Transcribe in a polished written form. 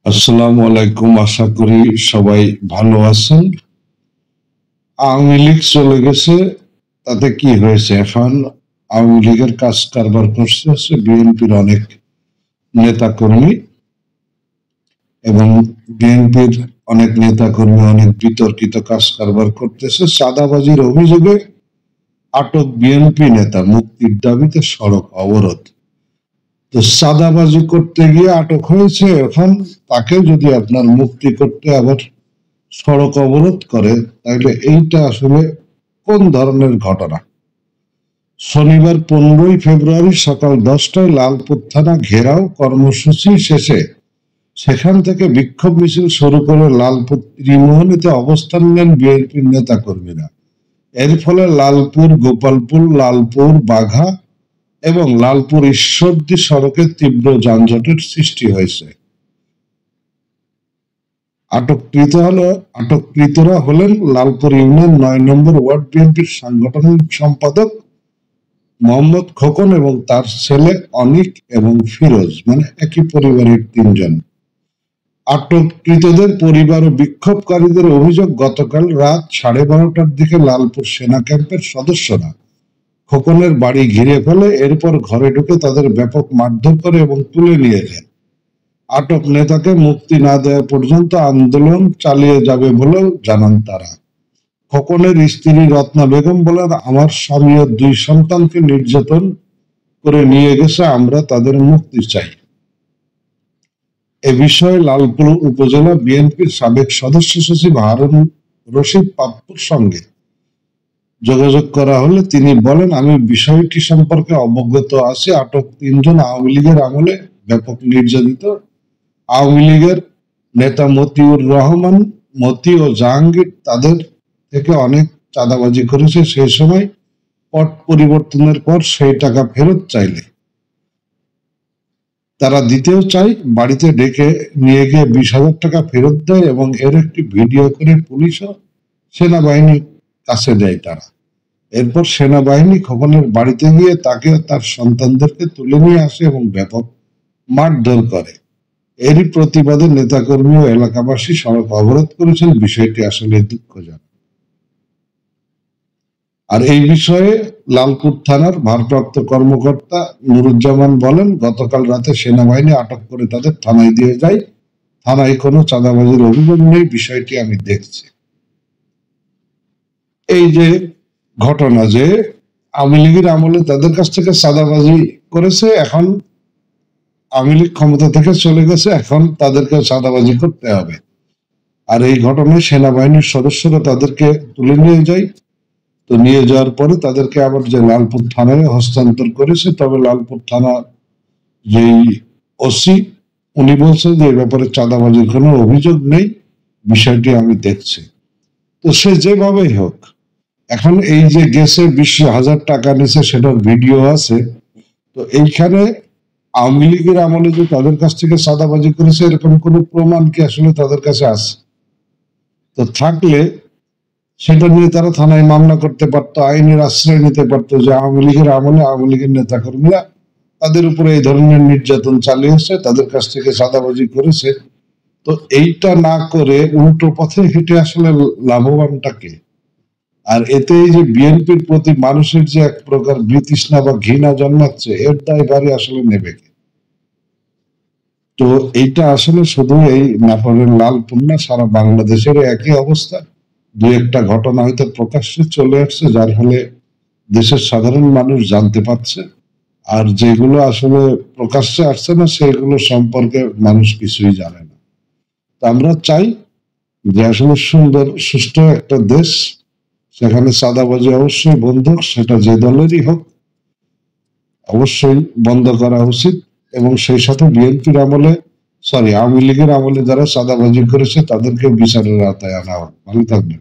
আসসালামু আলাইকুম। আশা করি সবাই ভালো আছেন। আওয়ামী লীগ চলে গেছে, তাতে কি হয়েছে? এখন আওয়ামী লীগের কাজ কারবার করছে বিএনপির অনেক নেতা কর্মী, এবং বিএনপির অনেক নেতা কর্মী অনেক বিতর্কিত কাজ কারবার করতেছে। চাঁদাবাজির অভিযোগে আটক বিএনপি নেতা, মুক্তির দাবিতে সড়ক অবরোধ। তো চাঁদাবাজি করতে গিয়ে আটক হয়েছে, এখন তাকে যদি আপনার মুক্তি করতে আবার সড়ক অবরোধ করে, তাহলে এইটা আসলে কোন ধরনের ঘটনা? শনিবার 15ই ফেব্রুয়ারি সকাল 10টায় লালপুর থানা ঘেরাও কর্মসূচি শেষে সেখান থেকে বিক্ষোভ মিছিল শুরু করে লালপুর ত্রিমোহনীতে অবস্থান নেন বিএনপির নেতা কর্মীরা। এর ফলে লালপুর, গোপালপুর, লালপুর, বাঘা এবং লালপুর ঈশ্বরদী সড়কে তীব্র যানজটের সৃষ্টি হয়েছে। আটককৃতরা হলেন লালপুর ইউনিয়ন 9 নম্বর ওয়ার্ড বিএনপির সাংগঠনিক সম্পাদক মোহাম্মদ খোকন এবং তার ছেলে অনিক এবং ফিরোজ, মানে একই পরিবারের 3 জন। আটককৃতদের পরিবার ও বিক্ষোভকারীদের অভিযোগ, গতকাল রাত 12:30টার দিকে লালপুর সেনা ক্যাম্পের সদস্যরা খোকনের বাড়ি ঘিরে ফেলে, এরপর ঘরে ঢুকে তাদের ব্যাপক মারধর করে এবং তুলে নিয়ে যায়। আটক নেতাকে মুক্তি না দেওয়া পর্যন্ত আন্দোলন চালিয়ে যাবে বলেও জানান তারা। খোকনের স্ত্রী রত্না বেগম বলেন, আমার স্বামী ও 2 সন্তানকে নির্যাতন করে নিয়ে গেছে, আমরা তাদের মুক্তি চাই। এ বিষয়ে লালপুর উপজেলা বিএনপির সাবেক সদস্য সচিব হারুন রশিদ পাপ্পুর সঙ্গে যোগাযোগ করা হলে তিনি বলেন, আমি বিষয়টি সম্পর্কে অবগত আছি। আটক 3 জন আওয়ামী লীগের আমলে ব্যাপক নির্যাতিত। আওয়ামী লীগের নেতা মতিউর রহমান, মতি ও জাহাঙ্গীর তাদের থেকে অনেক চাঁদাবাজি করেছে। সেই সময় পট পরিবর্তনের পর সেই টাকা ফেরত চাইলে তারা দিতেও চাই, বাড়িতে ডেকে নিয়ে গিয়ে 20,000 টাকা ফেরত দেয় এবং এর একটি ভিডিও করে পুলিশ ও সেনাবাহিনীর কাছে দেয় তারা। এরপর সেনাবাহিনী খোকনের বাড়িতে গিয়ে তাকে তার সন্তানদেরকে তুলে নিয়ে আসে এবং ব্যাপক মারধর করে। এরই প্রতিবাদে নেতাকর্মী ও এলাকাবাসী সড়ক অবরোধ করেছেন। বিষয়টি আসলে দুঃখজনক। আর এই বিষয়ে লালপুর থানার ভারপ্রাপ্ত কর্মকর্তা নুরুজ্জামান বলেন, গতকাল রাতে সেনাবাহিনী আটক করে তাদের থানায় দিয়ে যায়। থানায় কোনো চাঁদাবাজির অভিযোগ নেই, বিষয়টি আমি দেখছি। এই যে ঘটনা, যে আওয়ামী লীগের আমলে তাদের কাছ থেকে চাঁদাবাজি করেছে, এখন আওয়ামী লীগ ক্ষমতা থেকে চলে গেছে, এখন তাদেরকে চাঁদাবাজি করতে হবে। আর এই ঘটনায় সেনাবাহিনীর সদস্যরা তাদেরকে তুলে নিয়ে যায়। তো নিয়ে যাওয়ার পরে তাদেরকে আবার যে লালপুর থানায় হস্তান্তর করেছে। তবে লালপুর থানা যেই ওসি, উনি বলছেন যে এই ব্যাপারে চাঁদাবাজির কোনো অভিযোগ নেই, বিষয়টি আমি দেখছি। তো সে যেভাবেই হোক, এখন এই যে গেছে 20,000 টাকা নিছে, সেটার ভিডিও আছে। তো এইখানে আওয়ামী লীগের আমলে যে তাদের কাছ থেকে চাঁদাবাজি করেছে, এরকম কোনো প্রমাণ কি আসলে তাদের কাছে আছে? তো থাকলে সেটা নিয়ে তারা থানায় মামলা করতে পারতো, আইনের আশ্রয় নিতে পারতো যে আওয়ামী লীগের আমলে আওয়ামী লীগের নেতা কর্মীরা তাদের উপরে এই ধরনের নির্যাতন চালিয়েছে, তাদের কাছ থেকে চাঁদাবাজি করেছে। তো এইটা না করে উল্টো পথে হেঁটে আসলে লাভবানটা কে? আর এতে এই যে বিএনপির প্রতি মানুষের যে এক প্রকার বিতৃষ্ণা বা ঘৃণা জন্মাচ্ছে, এর দায়ভারই আসলে নেবে কে? তো এইটা আসলে শুধু এই নাটোরের লালপুর না, সারা বাংলাদেশের একই অবস্থা। 2-1টা ঘটনা হয়তো প্রকাশ্যে চলে আসছে, যার ফলে দেশের সাধারণ মানুষ জানতে পারছে। আর যেগুলো আসলে প্রকাশ্যে আসছে না, সেগুলো সম্পর্কে মানুষ কিছুই জানে না। তো আমরা চাই যে আসলে সুন্দর সুষ্ঠু একটা দেশ, সেখানে চাঁদাবাজি অবশ্যই বন্ধ, সেটা যে দলেরই হোক, অবশ্যই বন্ধ করা উচিত। এবং সেই সাথে বিএনপির আমলে, আওয়ামী লীগের আমলে যারা চাঁদাবাজি করেছে, তাদেরকে বিচারের আওতায় আনা হোক। ভালো থাকবেন।